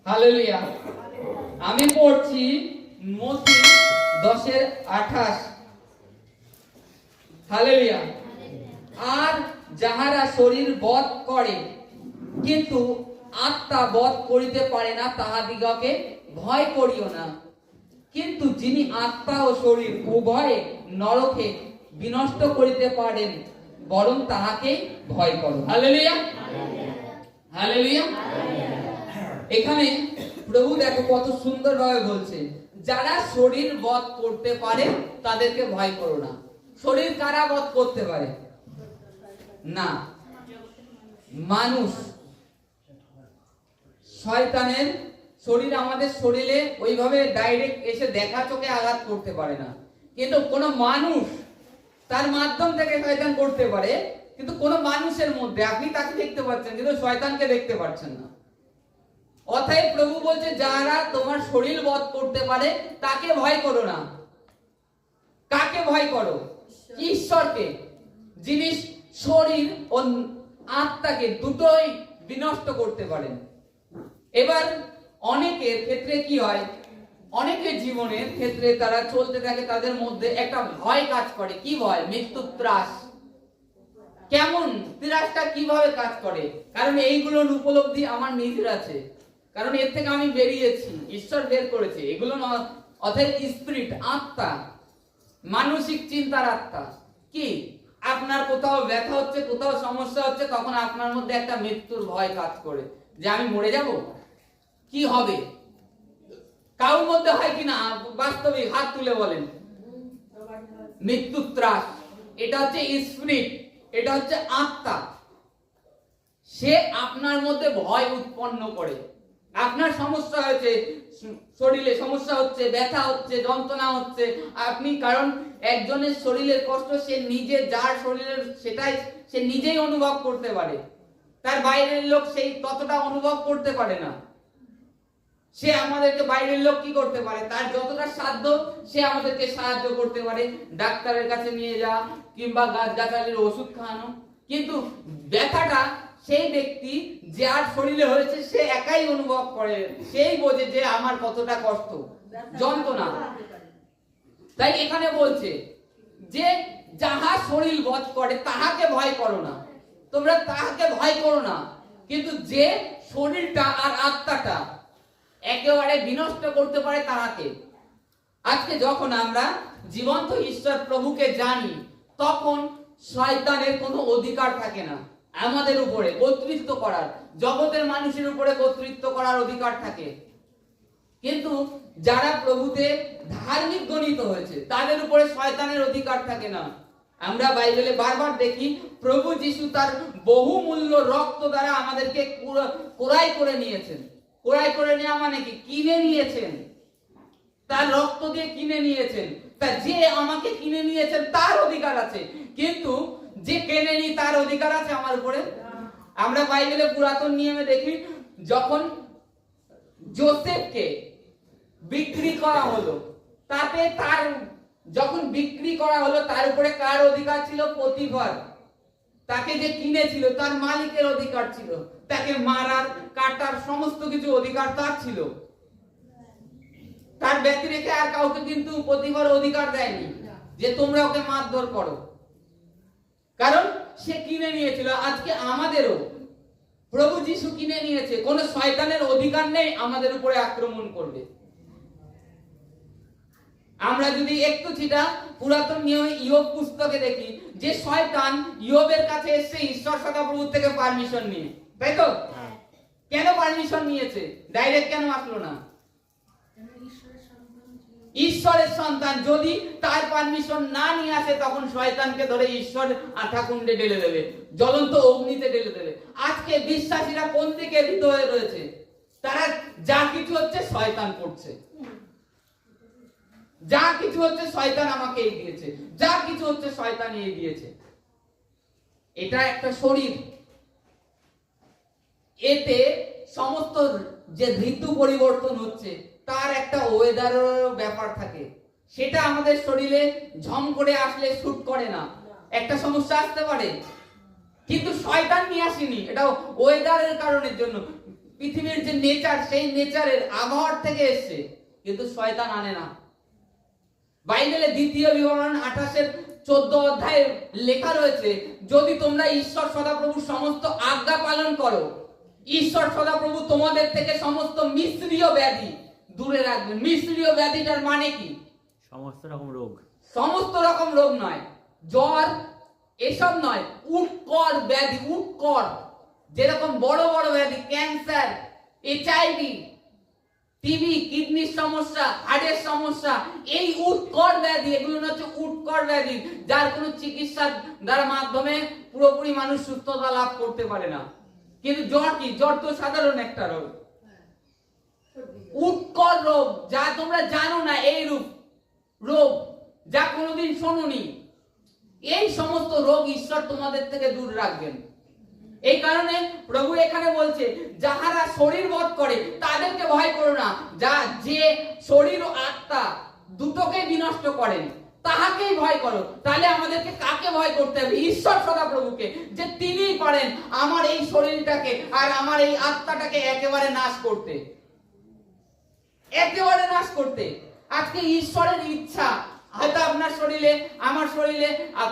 Hallelujah. আমি পড়ছি মথি 10:28। Hallelujah. আর যাহারা শরীর বধ করে কিন্তু আত্মা বধ করিতে পারে না, তাহাদিগকে ভয় করিও না, কিন্তু যিনি আত্মা ও শরীর উভয়ে নরকে বিনষ্ট করিতে পারেন, বরং তাহাকে ভয় করো। Hallelujah, hallelujah. এখানে প্রভু দেখো কত সুন্দর ভাবে বলছে, যারা শরীর বধ করতে পারে তাদেরকে ভয় করো না। শরীর কারা বধ করতে পারে না? মানুষ। শয়তানের শরীর আমাদের শরীরে ওইভাবে ডাইরেক্ট এসে দেখা চোখে আঘাত করতে পারে না, কিন্তু কোন মানুষ তার মাধ্যম থেকে শয়তান করতে পারে। কিন্তু কোন মানুষের মধ্যে আপনি তাকে দেখতে পাচ্ছেন কিন্তু শয়তানকে দেখতে পাচ্ছেন না। অতএব প্রভু বলছে, যারা তোমার শরীর বধ করতে পারে তাকে ভয় করো না। কাকে ভয় করো? ঈশ্বরকে, যিনি শরীর ও আত্মাকে দুটোই বিনষ্ট করতে পারেন। এবার অনেকের ক্ষেত্রে কি হয়, অনেকের জীবনের ক্ষেত্রে তারা চলতে থাকে, তাদের মধ্যে একটা ভয় কাজ করে। কি ভয়? মৃত্যুর ত্রাস। কেমন ত্রাসটা কিভাবে কাজ করে? কারণ এইগুলোর উপলব্ধি আমার নিজের আছে, কারণ এর থেকে আমি বেরিয়েছি, ঈশ্বর বের করেছে এগুলো। অর্থাৎ স্পিরিট, আত্মা, মানসিক চিন্তার আত্মা। কি আপনার কোথাও ব্যথা হচ্ছে, কোথাও সমস্যা হচ্ছে, তখন আপনার মধ্যে একটা মৃত্যুর ভয় কাজ করে, যে আমি মরে যাব, কি হবে? কারোর মধ্যে হয় কিনা বাস্তবিক? হাত তুলে বলেন। মৃত্যুর ত্রাস, এটা হচ্ছে স্পিরিট, এটা হচ্ছে আত্মা। সে আপনার মধ্যে ভয় উৎপন্ন করে। আপনার সমস্যা হয়েছে, শরীরে সমস্যা হচ্ছে, ব্যথা হচ্ছে, যন্ত্রণা হচ্ছে, আপনি কারণ একজনের শরীরের কষ্ট সে নিজে, যার শরীরের সেটাই সে নিজেই অনুভব করতে পারে, তার বাইরের লোক সেই ততটা অনুভব করতে পারে না। সে আমাদেরকে, বাইরের লোক কি করতে পারে? তার যতটা সাধ্য সে আমাদেরকে সাহায্য করতে পারে, ডাক্তারের কাছে নিয়ে যাওয়া কিংবা গাছগাছালির ওষুধ খাওয়ানো। কিন্তু ব্যথাটা সেই ব্যক্তি যার শরীরে হয়েছে সে একাই অনুভব করে, সেই বোঝে যে আমার কতটা কষ্ট, যন্ত্রণা। তাই এখানে বলছে যে যাহা শরীর বধ করে তাহাকে ভয় করো না। তোমরা তাহাকে ভয় করো না, কিন্তু যে শরীরটা আর আত্মাটা একেবারে বিনষ্ট করতে পারে তাহাকে। আজকে যখন আমরা জীবন্ত ঈশ্বর প্রভুকে জানি, তখন শয়তানের কোনো অধিকার থাকে না আমাদের উপরে কর্তৃত্ব করার। জগতের মানুষের উপরে কর্তৃত্ব করার অধিকার থাকে, কিন্তু যারা প্রভুতে ধার্মিক গণিত হয়েছে তাদের উপরে শয়তানের অধিকার থাকে না। আমরা বাইবেলে বারবার দেখি, প্রভু যিশু তার বহুমূল্য রক্ত দ্বারা আমাদেরকে ক্রয় করে নিয়েছেন। ক্রয় করে নেওয়া মানে কি? কিনে নিয়েছেন, তার রক্ত দিয়ে কিনে নিয়েছেন। তা যে আমাকে কিনে নিয়েছেন তার অধিকার আছে, কিন্তু যে কেনেনি তার অধিকার আছে আমার উপরে? আমরা বাইবেলে পুরাতন নিয়মে দেখি, যখন যোসেফকে বিক্রি করা হলো, তাতে তার যখন বিক্রি করা হলো তার উপরে কার অধিকার ছিল? পতিফার, তাকে যে কিনেছিল তার মালিকের অধিকার ছিল, তাকে মারার, কাটার সমস্ত কিছু অধিকার তার ছিল। তার ব্যক্তি রেখে আর কাউকে কিন্তু পতিফার অধিকার দেয়নি যে তোমরা ওকে মারধর করো, কারণ সে কিনে নিয়েছিল। আজকে আমাদেরও প্রভু যিশু কিনে নিয়েছে, কোন শয়তানের অধিকার নেই আমাদের উপরে আক্রমণ করবে। আমরা যদি একটু ছিটা পুরাতন নিয়মে ইয়োব পুস্তকে দেখি, যে শয়তান ইয়োবের কাছে এসে ঈশ্বর সদাপ্রভু থেকে পারমিশন নিয়ে, তাই তো? কেন পারমিশন নিয়েছে? ডাইরেক্ট কেন আসলো না? ঈশ্বরের সন্তান যদি তার পারমিশন না নিয়ে আসে, তখন শয়তানকে ধরে ঈশ্বর আঠাকুণ্ডে ঢেলে দেবে, জ্বলন্ত অগ্নিতে ঢেলে দেবে। আজকে বিশ্বাসীরা কোন দিকে ভীত হয়ে রয়েছে? তারা যা কিছু হচ্ছে শয়তান করছে, যা কিছু হচ্ছে শয়তান আমাকে এই দিয়েছে, যা কিছু হচ্ছে শয়তান এই দিয়েছে। এটা একটা শরীর, এতে সমস্ত যে ঋতু পরিবর্তন হচ্ছে তার একটা ওয়েদারের ব্যাপার থাকে। সেটা আমাদের শরীরে ঝম করে আসলে শুট করে না, একটা সমস্যা আসতে পারে, কিন্তু শয়তান নিয়ে আসেনি, এটা ওয়েদারের কারণের জন্য। পৃথিবীর যে নেচার, সেই নেচারের আবহাওয়ার থেকে এসছে, কিন্তু শয়তান আনে না। বাইবেলে দ্বিতীয় বিবরণ 28:14 অধ্যায়ে লেখা রয়েছে, যদি তোমরা ঈশ্বর সদাপ্রভুর সমস্ত আজ্ঞা পালন করো, ঈশ্বর সদাপ্রভু তোমাদের থেকে সমস্ত মিশ্রীয় ব্যাধি দূরে রাখবেন। মিশ্রীয় ব্যাধিটার মানে কি? সমস্ত রকম রোগ। সমস্ত রকম রোগ নয়, জ্বর এসব নয়, উৎকট ব্যাধি, উৎকট, যেরকম বড় বড় ব্যাধি, ক্যান্সার, HIV, টিবি, কিডনির সমস্যা, হার্টের সমস্যা, এই উৎকট ব্যাধি, এগুলো হচ্ছে উৎকট ব্যাধি, যার কোনো চিকিৎসার দ্বারা মাধ্যমে পুরোপুরি মানুষ সুস্থতা লাভ করতে পারে না। কিন্তু জ্বর কি? জ্বর তো সাধারণ একটা রোগ। উৎকট রোগ, যা তোমরা জানো না, এই রোগ যা কোনোদিন শোনোনি, এই সমস্ত রোগ ঈশ্বর তোমাদের থেকে দূর রাখবেন। এই কারণে প্রভু এখানে বলছে, যাহারা শরীর বধ করে তাদেরকে ভয় করো না, যে শরীর ও আত্মা দুটোকে বিনষ্ট করেন তাহাকেই ভয় করো। তাহলে আমাদেরকে কাকে ভয় করতে হবে? ঈশ্বর সদাপ্রভুকে, যে তিনিই পারেন আমার এই শরীরটাকে আর আমার এই আত্মাটাকে একেবারে নাশ করতে, একেবারে নাশ করতে। আজকে ঈশ্বরের ইচ্ছা, হয়তো আপনার শরীরে, আমার শরীরে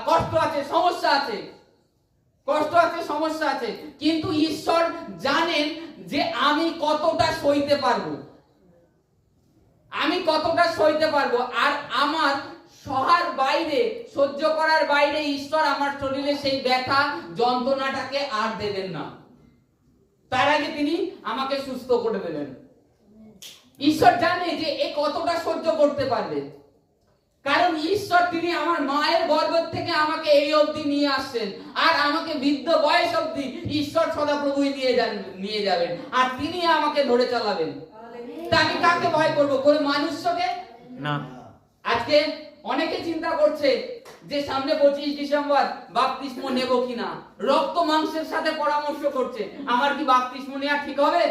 কষ্ট আছে, সমস্যা আছে, কষ্ট আছে, সমস্যা আছে, কিন্তু ঈশ্বর জানেন যে আমি কতটা সইতে পারবো, আমি কতটা সইতে পারবো। আর আমার সহার বাইরে, সহ্য করার বাইরে ঈশ্বর আমার শরীরে সেই ব্যথা যন্ত্রণাটাকে আর দেবেন না। তার আগে তিনি আমাকে সুস্থ করে দেবেন। ঈশ্বর জানে যে এ কতটা সহ্য করতে পারবে, কারণ ঈশ্বর তিনি আমার মায়ের গর্ভ থেকে আমাকে এই অবধি নিয়ে আসছেন, আর আমাকে বৃদ্ধ বয়স অবধি ঈশ্বর সদাপ্রভুই নিয়ে যাবেন, আর তিনি আমাকে ধরে চালাবেন। তা আমি কাকে ভয় করবো? কোন মানুষকে না। আজকে অনেকে চিন্তা করছে যে সামনে 25 ডিসেম্বর বাপ্তিস্ম নেব কিনা, রক্ত মাংসের সাথে পরামর্শ করছে, আমার কি বাপ্তিস্ম নেওয়া ঠিক হবে?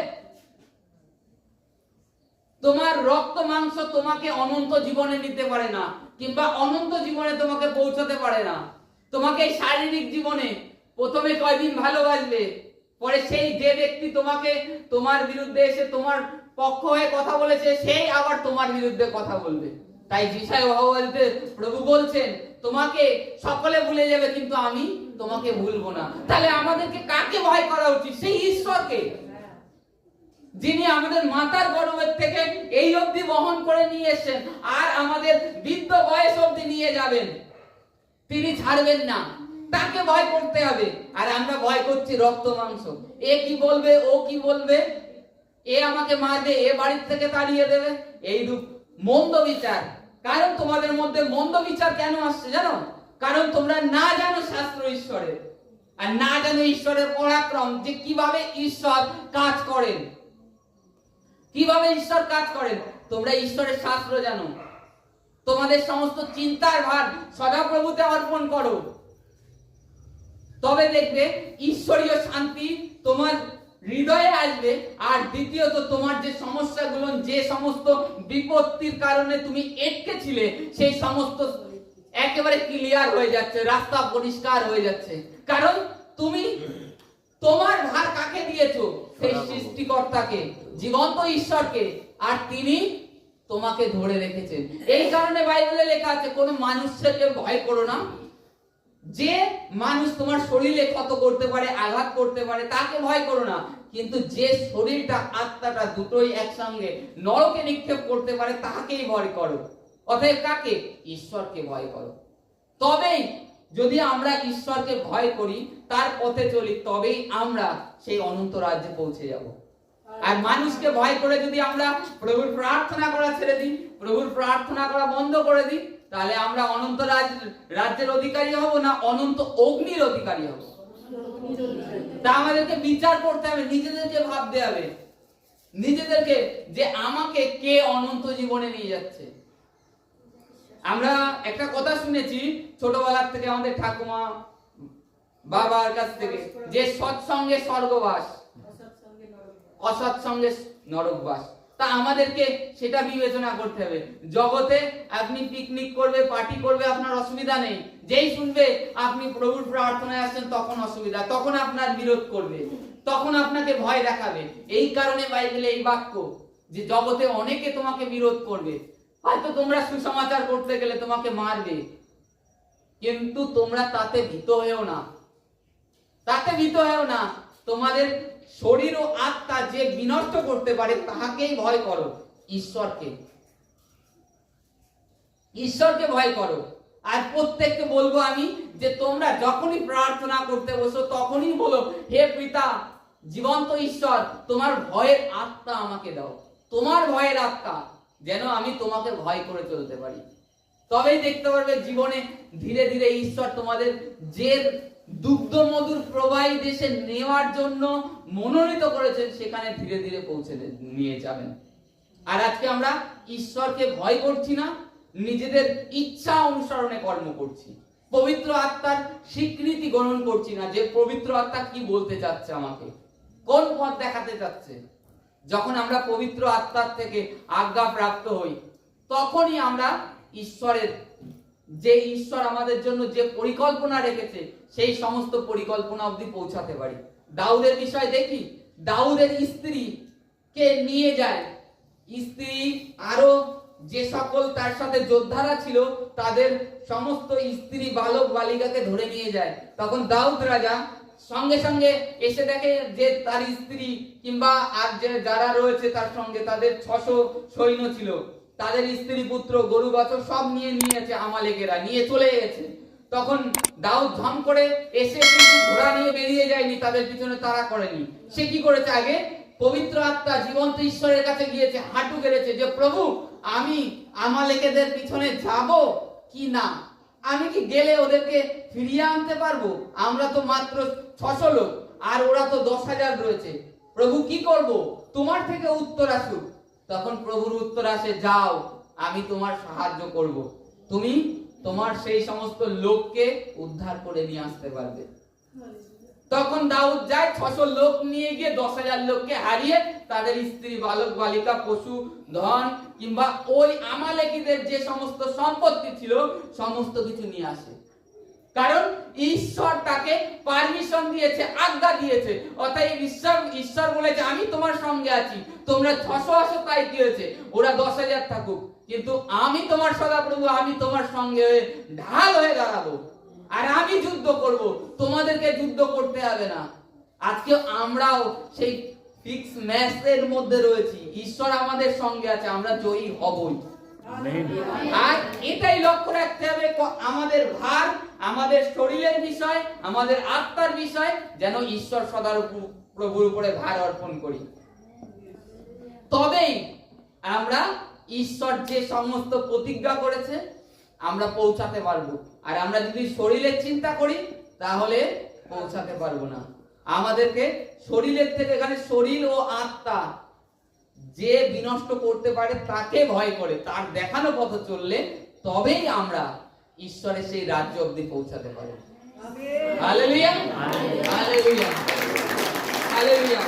তোমার রক্ত মাংস তোমাকে অনন্ত জীবনে নিতে পারে না, কিংবা অনন্ত জীবনে তোমাকে পৌঁছাতে পারে না। তোমাকে শারীরিক জীবনে প্রথমে কয়দিন ভালোবাসবে, পরে সেই যে ব্যক্তি তোমাকে, তোমার বিরুদ্ধে এসে তোমার পক্ষ হয়ে কথা বলেছে, সেই আবার তোমার বিরুদ্ধে কথা বলবে। তাই যিশায় বলতে প্রভু বলছেন, তোমাকে সকলে ভুলে যাবে কিন্তু আমি তোমাকে ভুলবো না। তাহলে আমাদেরকে কাকে ভয় করা উচিত? সেই ঈশ্বরকে, যিনি আমাদের মাতার গর্ভের থেকে এই অবধি বহন করে নিয়ে এসেছেন, আর আমাদের বৃদ্ধ বয়স অবধি নিয়ে যাবেন, তিনি ছাড়বেন না। তাকে ভয় করতে হবে। আর আমরা ভয় করছি রক্ত মাংস, এ কি বলবে, ও কি বলবে, এ আমাকে মারবে, এ বাড়ির থেকে তাড়িয়ে দেবে, এই মন্দ বিচার। কারণ তোমাদের মধ্যে মন্দ বিচার কেন আসছে জানো? কারণ তোমরা না জানো শাস্ত্র ঈশ্বরের, আর না জানো ঈশ্বরের পরাক্রম, যে কিভাবে ঈশ্বর কাজ করেন, কিভাবে ঈশ্বর কাজ করেন। তোমরা ঈশ্বরের শাস্ত্র জানো, তোমাদের সমস্ত চিন্তার ভার সদাপ্রভুতে অর্পণ করো, তবে দেখবে ঈশ্বরীয় শান্তি তোমার হৃদয়ে আসবে। আর দ্বিতীয়ত, তোমার যে সমস্যাগুলো, যে সমস্ত বিপত্তির কারণে তুমি আটকে ছিলে, সেই সমস্ত একেবারে ক্লিয়ার হয়ে যাচ্ছে, রাস্তা পরিষ্কার হয়ে যাচ্ছে। কারণ তুমি তোমার ভার কাকে দিয়েছো? সেই সৃষ্টিকর্তাকে, জীবন্ত ঈশ্বরকে, আর তিনি তোমাকে ধরে রেখেছেন। এই কারণে বাইবেলে লেখা আছে, কোনো মানুষকে ভয় করো না। যে মানুষ তোমার শরীরে ক্ষত করতে পারে, আঘাত করতে পারে, তাকে ভয় করো না। কিন্তু যে শরীরটা আত্মাটা দুটোই একসঙ্গে নরকে নিক্ষেপ করতে পারে, তাকেই ভয় করো। অতএব কাকে? ঈশ্বরকে ভয় করো। তবেই যদি আমরা ঈশ্বরকে ভয় করি, তার পথে চলি, তবেই আমরা সেই অনন্ত রাজ্যে পৌঁছে যাব। আর মানুষকে ভয় করে যদি আমরা প্রভুর প্রার্থনা করা ছেড়ে দিই, প্রভুর প্রার্থনা করা বন্ধ করে দিই, তাহলে আমরা অনন্ত রাজ্যের অধিকারী হব না, অনন্ত অগ্নির অধিকারী হব। তা আমাদেরকে বিচার করতে হবে, নিজেদেরকে ভাবতে হবে, নিজেদেরকে, যে আমাকে কে অনন্ত জীবনে নিয়ে যাচ্ছে। আমরা একটা কথা শুনেছি ছোটবেলার থেকে, আমাদের ঠাকুমা বাবার কাছ থেকে, যে সৎসঙ্গে স্বর্গবাস, অসৎসঙ্গে নরকবাস। তা আমাদেরকে সেটা বিবেচনা করতে হবে। জগতে আপনি পিকনিক করবে, পার্টি করবে, আপনার অসুবিধা নেই, যেই শুনবে আপনি প্রভুর প্রার্থনায় আসছেন তখন অসুবিধা, তখন আপনার বিরোধ করবে, তখন আপনাকে ভয় দেখাবে। এই কারণে বাইবেলে এই বাক্য যে জগতে অনেকে তোমাকে বিরোধ করবে, হয়তো তোমরা সুসমাচার করতে গেলে তোমাকে মারবে, কিন্তু তোমরা তাতে ভীত হয়েও না, তাতে ভীত হয়েও না। তোমাদের শরীর ও আত্মা যে বিনষ্ট করতে পারে তাহাকেই ভয় করো, ঈশ্বরকে, ঈশ্বরকে ভয় করো। আর প্রত্যেককে বলবো আমি যে তোমরা যখনই প্রার্থনা করতে বসো তখনই বলো, হে পিতা জীবন্ত ঈশ্বর, তোমার ভয়ের আত্মা আমাকে দাও, তোমার ভয়ের আত্মা, যেন আমি তোমাকে ভয় করে চলতে পারি। তবেই দেখতে পারবে জীবনে ধীরে ধীরে ঈশ্বর তোমাদের যে দুগ্ধ মধুর প্রবাহী দেশে নেওয়ার জন্য মনোনীত করেছেন সেখানে ধীরে ধীরে পৌঁছে নিয়ে যাবেন। আর আজকে আমরা ঈশ্বরকে ভয় করছি না, নিজেদের ইচ্ছা অনুসরণে কর্ম করছি, পবিত্র আত্মার স্বীকৃতি গ্রহণ করছি না, যে পবিত্র আত্মা কি বলতে চাচ্ছে, আমাকে কোন পথ দেখাতে চাচ্ছে। যখন আমরা পবিত্র আত্মার থেকে আজ্ঞা প্রাপ্ত হই তখনই আমরা ঈশ্বরের যে ঈশ্বর আমাদের জন্য যে পরিকল্পনা রেখেছে সেই সমস্ত পরিকল্পনা অবধি পৌঁছাতে পারি। দাউদের বিষয় দেখি, দাউদের স্ত্রী কে নিয়ে যায়, স্ত্রী আরো যে সকল তার সাথে যোদ্ধারা ছিল তাদের সমস্ত স্ত্রী বালক বালিকাকে ধরে নিয়ে যায়। তখন দাউদ রাজা সঙ্গে সঙ্গে এসে দেখে যে তার স্ত্রী কিংবা আর যে যারা রয়েছে তার সঙ্গে তাদের 600 সৈন্য ছিল, তাদের স্ত্রী পুত্র গরু বাছুর সব নিয়েছে, আমালেকেরা নিয়ে চলে গেছে। তখন দাউদ ঝম করে এসে কিন্তু ঘোড়া নিয়ে বেরিয়ে যায়নি, তাদের পিছনে তাড়া করেনি। সে কি করেছে, আগে পবিত্র আত্মা জীবন্ত ঈশ্বরের কাছে গিয়েছে, হাঁটু গেড়েছে যে প্রভু আমি আমালেকেদের পিছনে যাব কি না, আমি কি গেলে ওদেরকে ফিরিয়ে আনতে পারবো? আমরা তো মাত্র 600 লোক আর ওরা তো 10,000 রয়েছে, প্রভু কি করব, তোমার থেকে উত্তর আসুক। তখন প্রভুর উত্তর আসে, যাও আমি তোমার সাহায্য করব, তুমি তোমার সেই সমস্ত লোককে উদ্ধার করে নিয়ে আসতে পারবে। তখন দাউদ যায়, 600 লোক নিয়ে গিয়ে 10,000 লোককে হারিয়ে তাদের স্ত্রী বালক বালিকা পশু ধন কিংবা ওই আমালেকীদের যে সমস্ত সম্পত্তি ছিল সমস্ত কিছু নিয়ে আসে। কারণ ঈশ্বর তাকে পারমিশন দিয়েছে, আজ্ঞা দিয়েছে। অতএব ঈশ্বর বলেছে আমি তোমার সঙ্গে আছি, তোমরা 600 আসো তাই কি হয়েছে, ওরা 10,000 থাকুক, কিন্তু আমি তোমার সদাপ্রভু, আমি তোমার সঙ্গে ঢাল হয়ে দাঁড়াবো আর আমি যুদ্ধ করব, তোমাদেরকে যুদ্ধ করতে হবে না। আজকে আমরাও সেই ফিক্স ম্যাচের মধ্যে রয়েছি, ঈশ্বর আমাদের সঙ্গে আছে, আমরা জয়ী হবই। আর এটাই লক্ষ্য রাখতে হবে, আমাদের ভার, আমাদের শরীরের বিষয়, আমাদের আত্মার বিষয় যেন ঈশ্বর সদার প্রভুর উপরে ভার অর্পণ করি, তবেই আমরা ঈশ্বর যে সমস্ত প্রতিজ্ঞা করেছে আমরা পৌঁছাতে পারবো। আর আমরা যদি শরীরের চিন্তা করি তাহলে পৌঁছাতে পারবো না। আমাদেরকে শরীরের থেকে, এখানে শরীর ও আত্মা যে বিনষ্ট করতে পারে তাকে ভয় করে তার দেখানো পথে চললে তবেই আমরা ঈশ্বরের সেই রাজ্য অবধি পৌঁছাতে পারবো। Hallelujah, hallelujah, hallelujah.